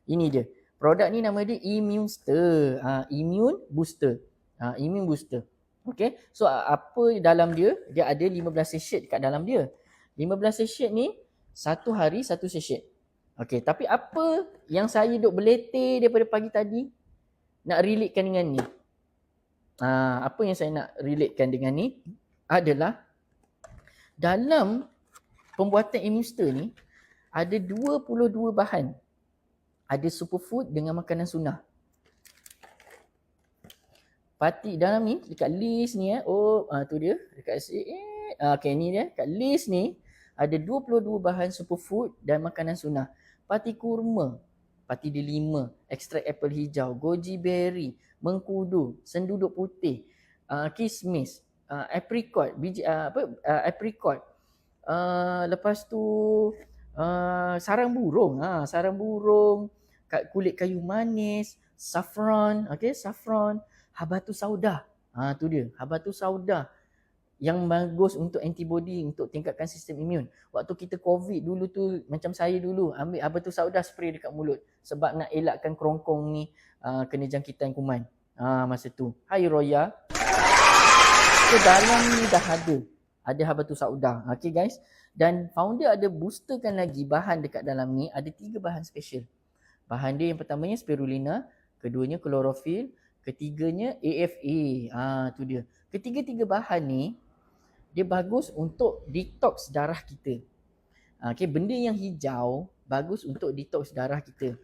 Ini dia. Produk ni nama dia Immunster. Immune Booster. Immune Booster. Okay. So apa dalam dia? Dia ada 15 sachet kat dalam dia. 15 sachet ni satu hari satu sachet. Okay. Tapi apa yang saya duk beletih daripada pagi tadi nak relatekan dengan ni? Apa yang saya nak relatekan dengan ni adalah dalam pembuatan Immunster ni ada 22 bahan. Ada superfood dengan makanan sunnah. Parti dalam ni dekat list ni tu dia dekat okey ni dia kat list ni ada 22 bahan superfood dan makanan sunnah. Parti kurma, parti delima, ekstrak apple hijau, goji berry, mengkudu, senduduk putih, kismis, apricot, biji apricot. Lepas tu sarang burung, kulit kayu manis, saffron, saffron, habatus sauda. Tu dia, habatus sauda yang bagus untuk antibody, untuk tingkatkan sistem imun. Waktu kita COVID dulu tu, macam saya dulu ambil habatus sauda spray dekat mulut sebab nak elakkan kerongkong ni kena jangkitan kuman. Masa tu. Hai Roya. So dalam ni dah ada habatus sauda. Okay guys. Dan founder ada boosterkan lagi bahan dekat dalam ni, ada 3 bahan special. Bahan dia yang pertamanya spirulina, keduanya klorofil, ketiganya AFA. Tu dia. Ketiga-tiga bahan ni dia bagus untuk detox darah kita. Okay, benda yang hijau bagus untuk detox darah kita.